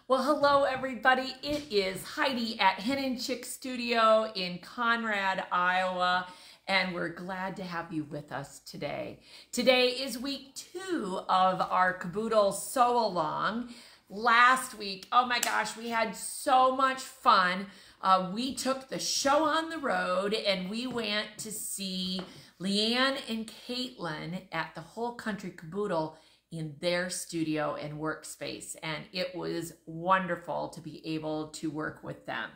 Well, hello everybody. It is Heidi at Hen and Chick Studio in Conrad, Iowa, and we're glad to have you with us today. Today is week 2 of our Caboodle Sew Along. Last week, oh my gosh, we had so much fun. We took the show on the road and we went to see Leanne and Caitlin at the Whole Country Caboodle in their studio and workspace, and it was wonderful to be able to work with them.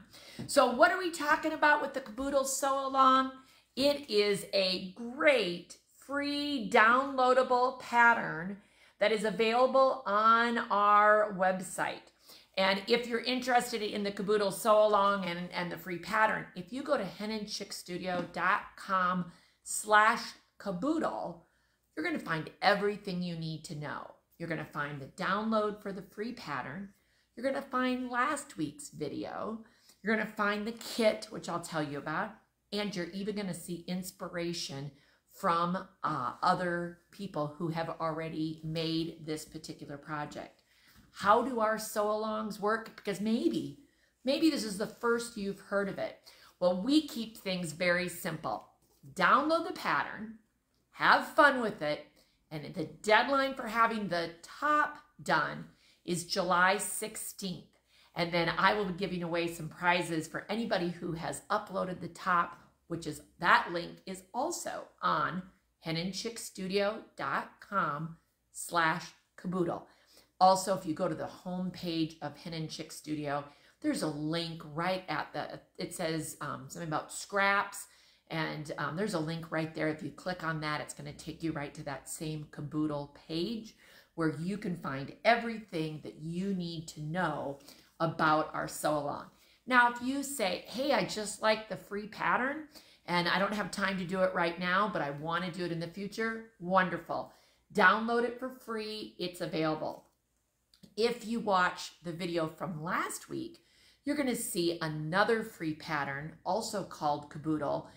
So what are we talking about with the Caboodle Sew Along? It is a great free downloadable pattern that is available on our website. And if you're interested in the Caboodle Sew Along and the free pattern, if you go to henandchickstudio.com/caboodle, you're going to find everything you need to know. You're going to find the download for the free pattern. You're going to find last week's video. You're going to find the kit, which I'll tell you about. And you're even going to see inspiration from other people who have already made this particular project. How do our sew-alongs work? Because maybe this is the first you've heard of it. Well, we keep things very simple. Download the pattern. Have fun with it, and the deadline for having the top done is July 16th. And then I will be giving away some prizes for anybody who has uploaded the top, which is, that link is also on henandchickstudio.com/caboodle. Also, if you go to the home page of Hen and Chick Studio, there's a link right at it says something about scraps. And there's a link right there. If you click on that, it's going to take you right to that same Caboodle page where you can find everything that you need to know about our sew-along. Now, if you say, hey, I just like the free pattern and I don't have time to do it right now, but I want to do it in the future, wonderful. Download it for free. It's available. If you watch the video from last week, you're going to see another free pattern, also called Caboodle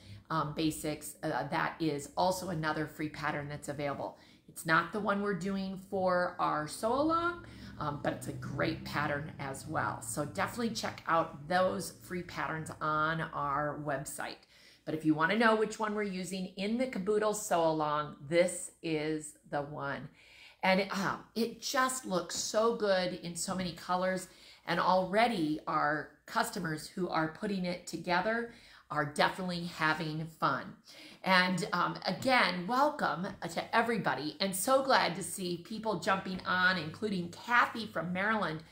Basics. That is also another free pattern that's available. It's not the one we're doing for our sew-along, but it's a great pattern as well. So definitely check out those free patterns on our website. But if you want to know which one we're using in the Caboodle Sew-along, this is the one. And it just looks so good in so many colors. And already our customers who are putting it together are definitely having fun. And again, welcome to everybody. And so glad to see people jumping on, including Kathy from Maryland.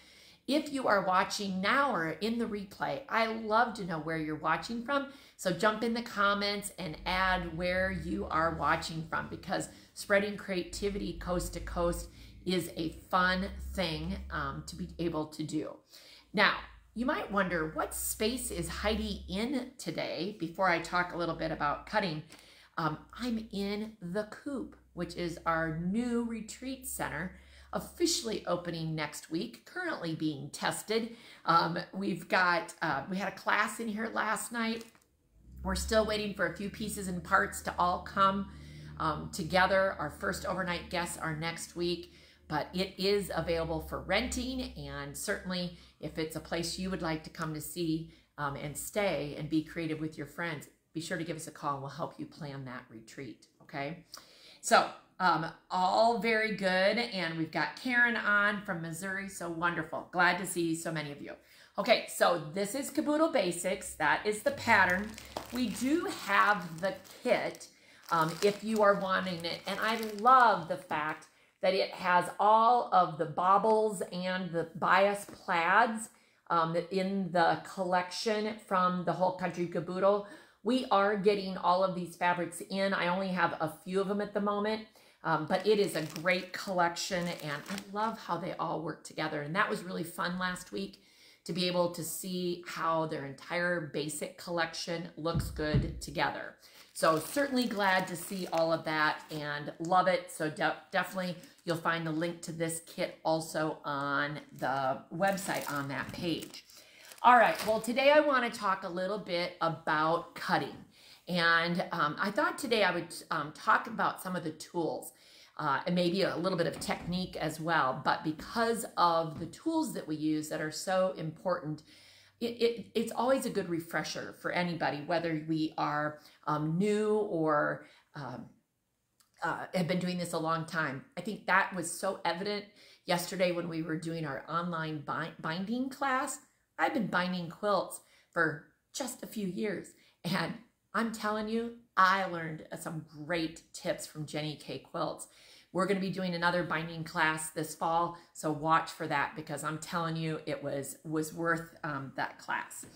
If you are watching now or in the replay, I love to know where you're watching from. So jump in the comments and add where you are watching from, because spreading creativity coast to coast is a fun thing to be able to do. Now, you might wonder, what space is Heidi in today? Before I talk a little bit about cutting, I'm in the Coop, which is our new retreat center, officially opening next week, currently being tested. We had a class in here last night. We're still waiting for a few pieces and parts to all come together. Our first overnight guests are next week, but it is available for renting, and certainly if it's a place you would like to come to see and stay and be creative with your friends, be sure to give us a call and we'll help you plan that retreat, okay? So all very good, and we've got Karen on from Missouri, so wonderful. Glad to see so many of you. Okay, so this is Caboodle Basics. That is the pattern. We do have the kit if you are wanting it, and I love the fact that it has all of the baubles and the bias plaids in the collection from the Whole Country Caboodle. We are getting all of these fabrics in. I only have a few of them at the moment, but it is a great collection, and I love how they all work together. And that was really fun last week to be able to see how their entire basic collection looks good together. So certainly glad to see all of that and love it. So definitely you'll find the link to this kit also on the website on that page. All right, well, today I want to talk a little bit about cutting. And I thought today I would talk about some of the tools. and maybe a little bit of technique as well. But because of the tools that we use that are so important, it's always a good refresher for anybody, whether we are new or have been doing this a long time. I think that was so evident yesterday when we were doing our online binding class. I've been binding quilts for just a few years, and I'm telling you, I learned some great tips from Jenny K Quilts. We're going to be doing another binding class this fall, so watch for that, because I'm telling you, it was worth that class.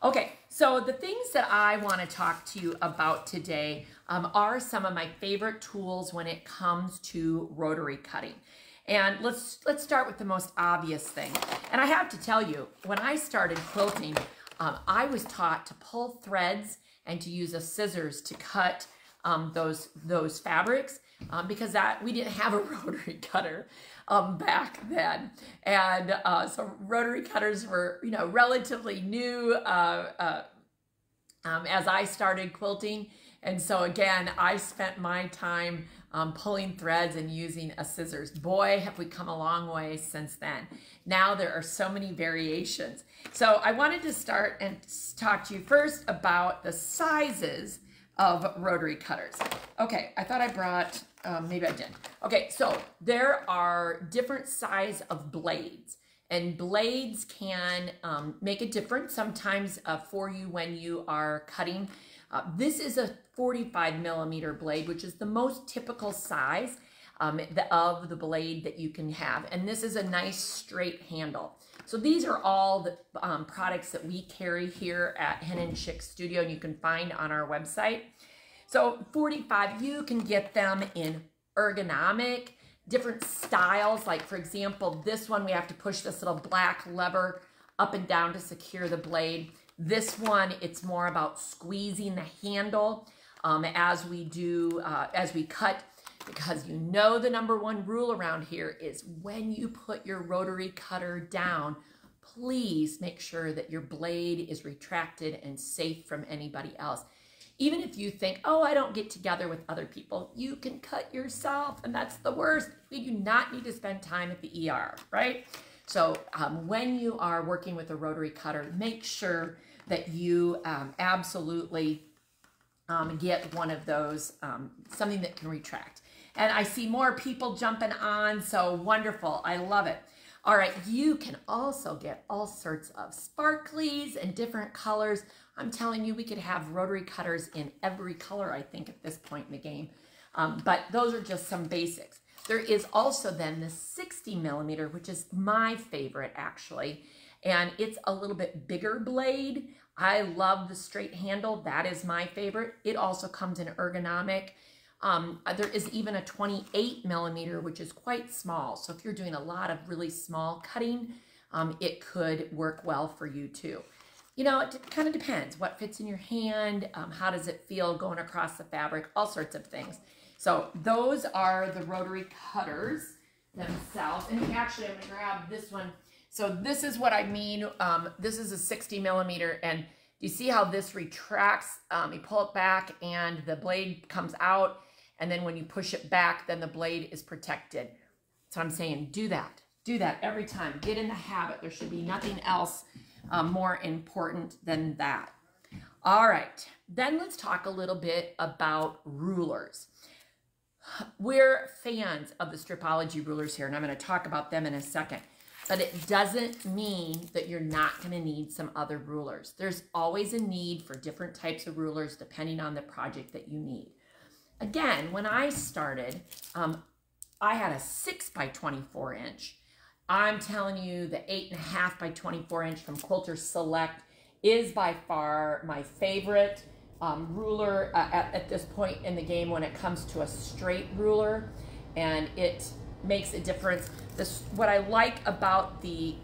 Okay, so the things that I want to talk to you about today are some of my favorite tools when it comes to rotary cutting. And let's start with the most obvious thing. And I have to tell you, when I started quilting, I was taught to pull threads and to use a scissors to cut those fabrics, because we didn't have a rotary cutter back then. And so rotary cutters were, relatively new as I started quilting. And so again, I spent my time pulling threads and using a scissors. Boy, have we come a long way since then. Now there are so many variations. So I wanted to start and talk to you first about the sizes of rotary cutters. Okay, I thought I brought, maybe I didn't. Okay, so there are different size of blades, and blades can make a difference sometimes for you when you are cutting. This is a 45 millimeter blade, which is the most typical size of the blade that you can have. And this is a nice straight handle. So these are all the products that we carry here at Hen & Chick Studio, and you can find on our website. So 45, you can get them in ergonomic, different styles. Like for example, this one, we have to push this little black lever up and down to secure the blade. This one, it's more about squeezing the handle as we cut, because the #1 rule around here is when you put your rotary cutter down, please make sure that your blade is retracted and safe from anybody else. Even if you think, oh, I don't get together with other people, you can cut yourself, and that's the worst. We do not need to spend time at the ER, right? So when you are working with a rotary cutter, make sure that you absolutely get one of those, something that can retract. And I see more people jumping on, so wonderful. I love it. All right, you can also get all sorts of sparklies and different colors. I'm telling you, we could have rotary cutters in every color, I think, at this point in the game. But those are just some basics. There is also then the 60 millimeter, which is my favorite, actually. And it's a little bit bigger blade. I love the straight handle. That is my favorite. It also comes in ergonomic. There is even a 28 millimeter, which is quite small. So if you're doing a lot of really small cutting, it could work well for you too. It kind of depends what fits in your hand, how does it feel going across the fabric, all sorts of things. So those are the rotary cutters themselves. And actually, I'm gonna grab this one. So this is what I mean. This is a 60 millimeter, and you see how this retracts? You pull it back and the blade comes out, and then when you push it back, then the blade is protected. So I'm saying do that every time. Get in the habit. There should be nothing else more important than that. All right, then let's talk a little bit about rulers. We're fans of the Stripology rulers here, and I'm going to talk about them in a second. But it doesn't mean that you're not going to need some other rulers. There's always a need for different types of rulers depending on the project that you need. Again, when I started, I had a 6 by 24 inch. I'm telling you, the 8.5 by 24 inch from Quilter Select is by far my favorite ruler at this point in the game when it comes to a straight ruler, and it makes a difference. What I like about the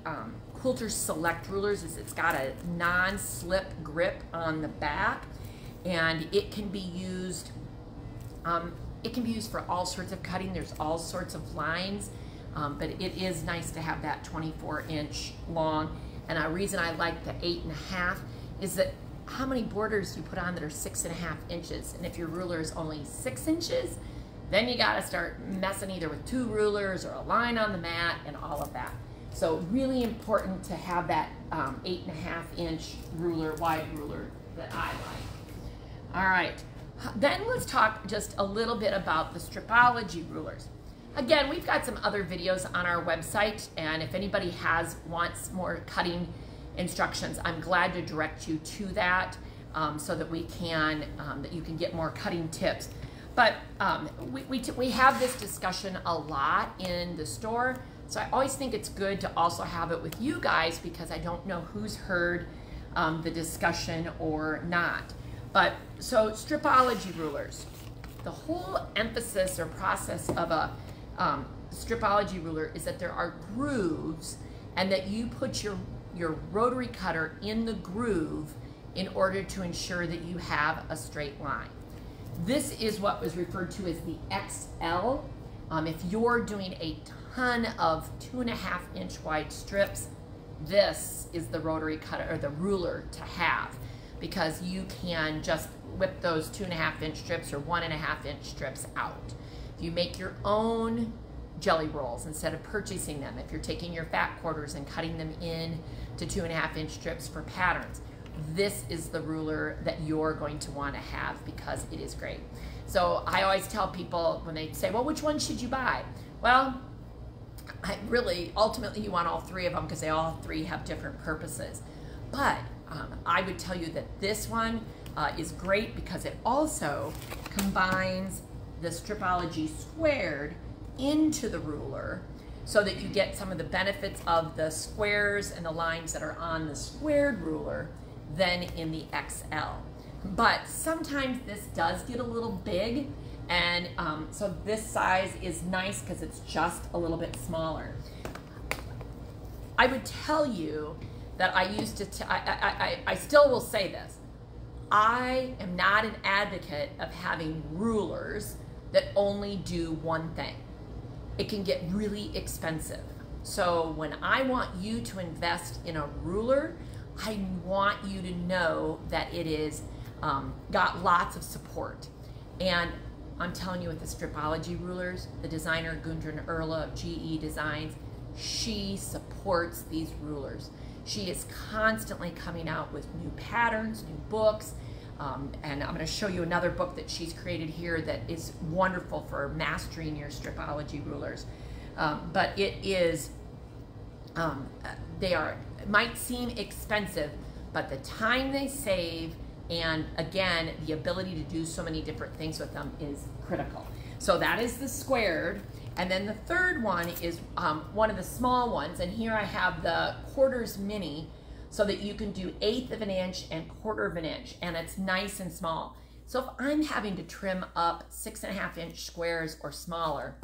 Quilter Select rulers is it's got a non-slip grip on the back, and it can be used for all sorts of cutting. There's all sorts of lines, but it is nice to have that 24-inch long. And a reason I like the 8.5 is that how many borders you put on that are 6.5 inches, and if your ruler is only 6 inches, then you got to start messing either with 2 rulers or a line on the mat and all of that. So really important to have that 8.5-inch ruler, wide ruler that I like. All right, then let's talk just a little bit about the Stripology rulers. Again, we've got some other videos on our website, and if anybody wants more cutting instructions, I'm glad to direct you to that so that that you can get more cutting tips. But we have this discussion a lot in the store, so I always think it's good to also have it with you guys because I don't know who's heard the discussion or not. But so Stripology rulers, the whole emphasis or process of a Stripology ruler is that there are grooves and that you put your rotary cutter in the groove in order to ensure that you have a straight line. This is what was referred to as the XL. If you're doing a ton of 2.5-inch wide strips, this is the rotary cutter or the ruler to have, because you can just whip those 2.5-inch strips or 1.5-inch strips out. If you make your own jelly rolls instead of purchasing them, if you're taking your fat quarters and cutting them in to 2.5-inch strips for patterns, this is the ruler that you're going to want to have because it is great. So I always tell people when they say, well, which one should you buy? Well, ultimately you want all 3 of them because they all 3 have different purposes. But I would tell you that this one is great because it also combines the Stripology squared into the ruler so that you get some of the benefits of the squares and the lines that are on the squared ruler than in the XL. But sometimes this does get a little big, and so this size is nice because it's just a little bit smaller. I would tell you that I used to, I still will say this, I am not an advocate of having rulers that only do one thing. It can get really expensive. So when I want you to invest in a ruler, I want you to know that it is got lots of support. And I'm telling you, with the Stripology rulers, the designer Gudrun Erla of GE Designs, she supports these rulers. She is constantly coming out with new patterns, new books, and I'm going to show you another book that she's created here that is wonderful for mastering your Stripology rulers. But it is, might seem expensive, but the time they save and again, the ability to do so many different things with them is critical. So that is the squared. And then the third one is one of the small ones. And here I have the quarters mini so that you can do 1/8 of an inch and 1/4 of an inch. And it's nice and small. So if I'm having to trim up 6.5-inch squares or smaller,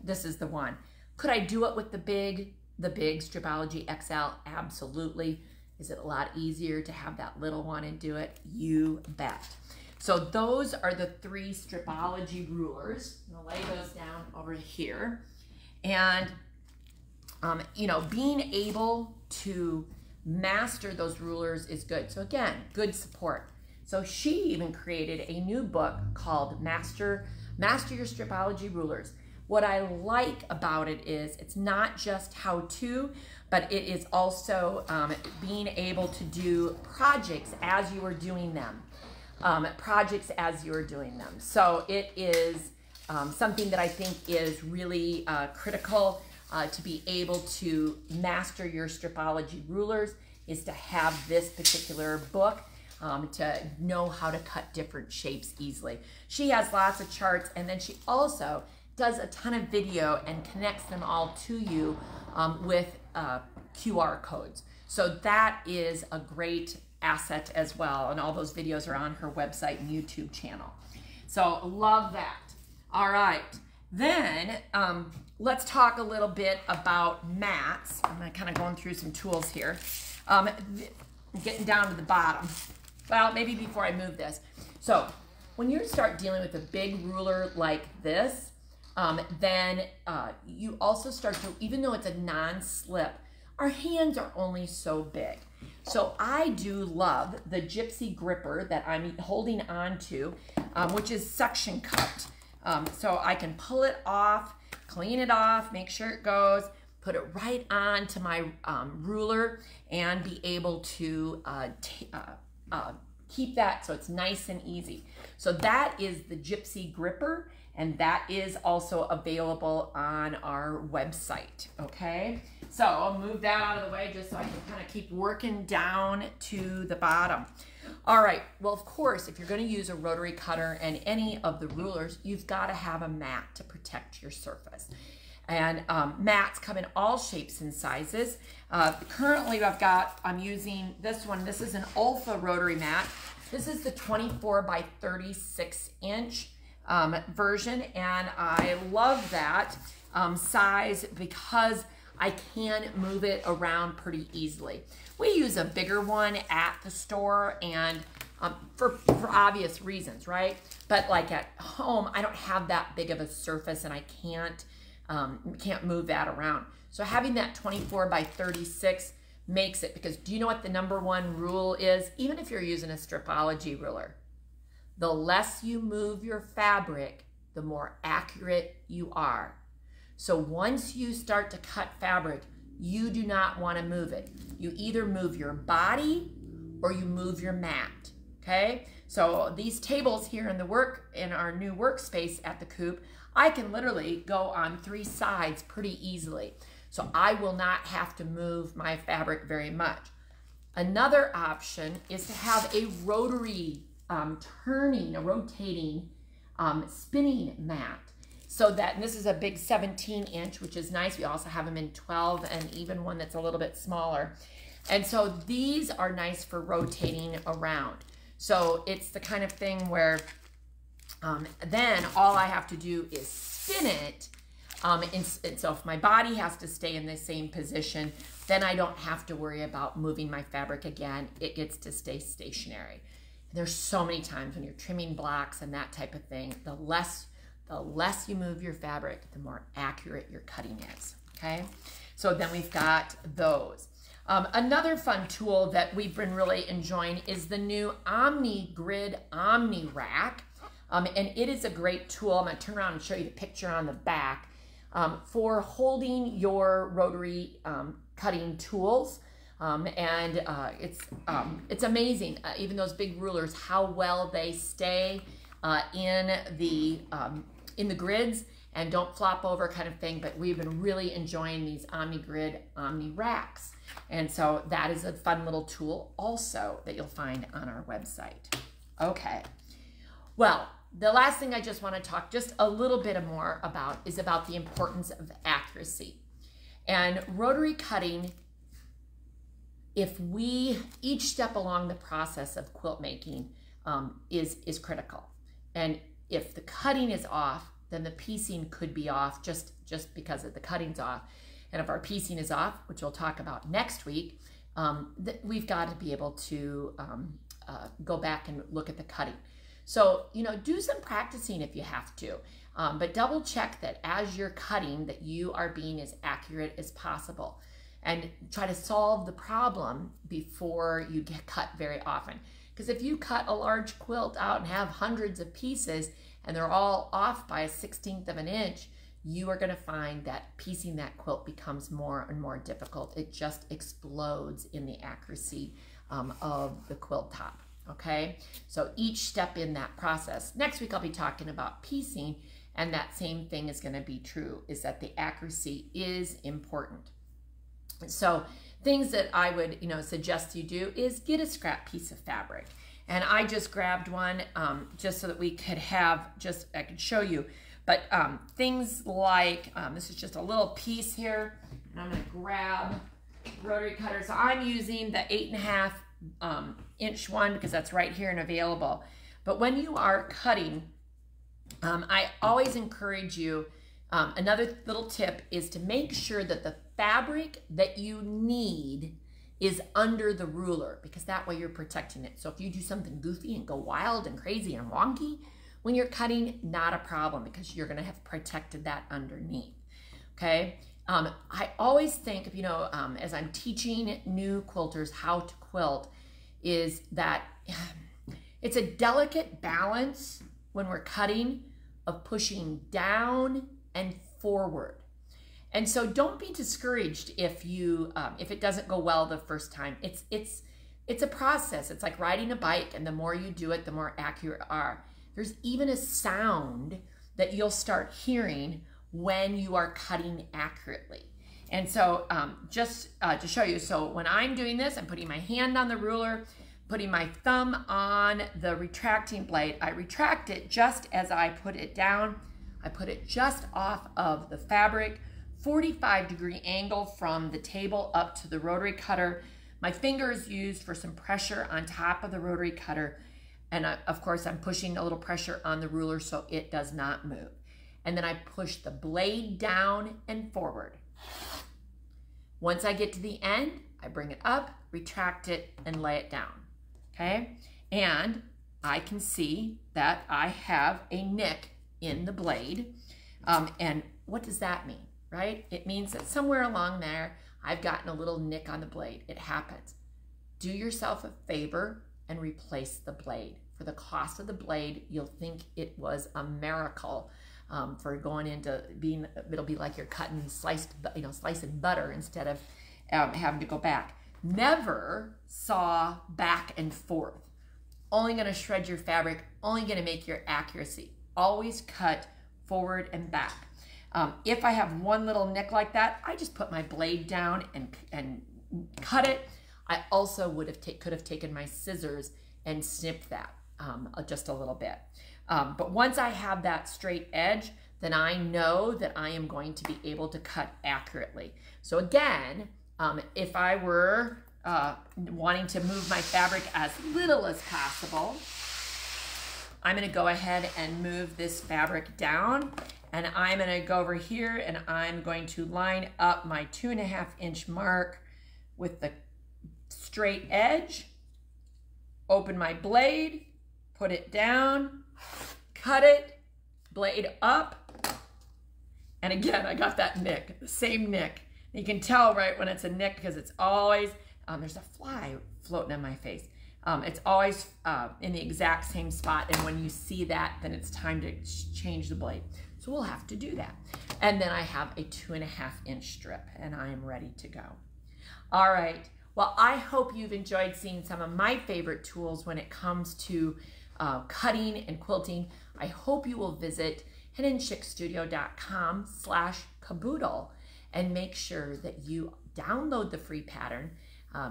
this is the one. Could I do it with the big Stripology XL? Absolutely. Is it a lot easier to have that little one and do it? You bet. So those are the 3 Stripology rulers. I'm gonna lay those down over here. And, you know, being able to master those rulers is good. So again, good support. So she even created a new book called Master Your Stripology Rulers. What I like about it is it's not just how-to, but it is also being able to do projects as you are doing them. So it is something that I think is really critical to be able to master your Stripology rulers, is to have this particular book to know how to cut different shapes easily. She has lots of charts, and then she also does a ton of video and connects them all to you with QR codes. So that is a great asset as well, and all those videos are on her website and YouTube channel. So love that. All right, then let's talk a little bit about mats. I'm kind of going through some tools here. Getting down to the bottom. Well, maybe before I move this. So when you start dealing with a big ruler like this, then you also start to, even though it's a non-slip, our hands are only so big. So I do love the Gypsy gripper that I'm holding on to, which is suction cupped. So I can pull it off, clean it off, make sure it goes, put it right onto my ruler, and be able to keep that so it's nice and easy. So that is the Gypsy Gripper, and that is also available on our website, okay? So I'll move that out of the way just so I can kind of keep working down to the bottom. All right, well, of course, if you're going to use a rotary cutter and any of the rulers, you've got to have a mat to protect your surface. And mats come in all shapes and sizes. Currently, I'm using this one. This is an Alpha rotary mat. This is the 24 by 36 inch version, and I love that size because I can move it around pretty easily. We use a bigger one at the store, and for obvious reasons, right? But like at home, I don't have that big of a surface, and I can't move that around. So having that 24 by 36 makes it, because do you know what the #1 rule is? Even if you're using a stripology ruler, the less you move your fabric, the more accurate you are. So once you start to cut fabric, you do not want to move it. You either move your body or you move your mat, okay? So these tables here in our new workspace at the coop, I can literally go on 3 sides pretty easily. So I will not have to move my fabric very much. Another option is to have a rotary rotating spinning mat. So that, and this is a big 17 inch, which is nice. We also have them in 12 and even one that's a little bit smaller. And so these are nice for rotating around. So it's the kind of thing where then all I have to do is spin it. And so if my body has to stay in the same position, then I don't have to worry about moving my fabric again. It gets to stay stationary. And there's so many times when you're trimming blocks and that type of thing, the less you move your fabric, the more accurate your cutting is, okay? So then we've got those. Another fun tool that we've been really enjoying is the new Omni Grid Omni Rack. And it is a great tool. I'm gonna turn around and show you the picture on the back for holding your rotary cutting tools. It's amazing, even those big rulers, how well they stay in the grids and don't flop over kind of thing. But we've been really enjoying these Omni Grid Omni Racks. And so that is a fun little tool also that you'll find on our website. Okay, well, the last thing I just want to talk just a little bit more about is about the importance of accuracy. And rotary cutting, each step along the process of quilt making is critical. And if the cutting is off, then the piecing could be off just because the cutting's off. And if our piecing is off, which we'll talk about next week, we've got to be able to go back and look at the cutting. So, do some practicing if you have to, but double check that as you're cutting that you are being as accurate as possible, and try to solve the problem before you get cut very often. Because if you cut a large quilt out and have hundreds of pieces and they're all off by 1/16 of an inch, you are going to find that piecing that quilt becomes more and more difficult. It just explodes in the accuracy of the quilt top. Okay, so each step in that process. Next week I'll be talking about piecing, and that same thing is going to be true, is that the accuracy is important. So things that I would suggest you do is get a scrap piece of fabric. And I just grabbed one just so that we could have, I could show you. But things like, this is just a little piece here, and I'm going to grab rotary cutter. So I'm using the 8.5 inch one because that's right here and available. But when you are cutting, I always encourage you, another little tip is to make sure that the fabric that you need is under the ruler, because that way you're protecting it. So if you do something goofy and go wild and crazy and wonky when you're cutting, not a problem, because you're gonna have protected that underneath, okay? I always think, as I'm teaching new quilters how to quilt, is that it's a delicate balance when we're cutting of pushing down and forward. And so don't be discouraged if it doesn't go well the first time. It's a process. It's like riding a bike, and the more you do it, the more accurate you are. There's even a sound that you'll start hearing when you are cutting accurately. And so just to show you, so when I'm doing this, I'm putting my hand on the ruler, putting my thumb on the retracting blade. I retract it just as I put it down. I put it just off of the fabric, 45-degree angle from the table up to the rotary cutter. My finger is used for some pressure on top of the rotary cutter. And of course, I'm pushing a little pressure on the ruler so it does not move. And then I push the blade down and forward. Once I get to the end, I bring it up, retract it, and lay it down, okay? And I can see that I have a nick in the blade. And what does that mean, right? It means that somewhere along there, I've gotten a little nick on the blade. It happens. Do yourself a favor and replace the blade. For the cost of the blade, you'll think it was a miracle for going into being, it'll be like you're cutting slicing butter instead of having to go back. Never saw back and forth. Only gonna shred your fabric, only gonna make your accuracy. Always cut forward and back. If I have one little nick like that, I just put my blade down and cut it. I also could have taken my scissors and snipped that just a little bit. But once I have that straight edge, then I know that I am going to be able to cut accurately. So again, if I were wanting to move my fabric as little as possible, I'm gonna go ahead and move this fabric down, and I'm gonna go over here and I'm going to line up my 2.5 inch mark with the straight edge, open my blade, put it down, cut it, blade up, and again, I got that nick, the same nick. You can tell right when it's a nick because it's always, there's a fly floating on my face. It's always in the exact same spot, and when you see that, then it's time to change the blade. So we'll have to do that. And then I have a 2.5 inch strip, and I am ready to go. All right, well, I hope you've enjoyed seeing some of my favorite tools when it comes to cutting and quilting. I hope you will visit hiddenchickstudio.com/caboodle and make sure that you download the free pattern,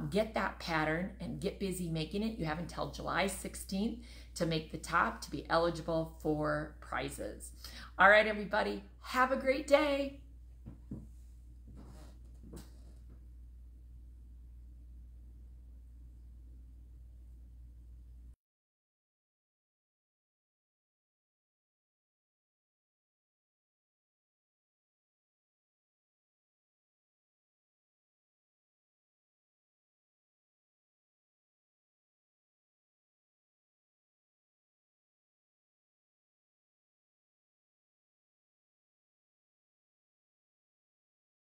get that pattern and get busy making it. You have until July 16th to make the top to be eligible for prizes. All right, everybody, have a great day.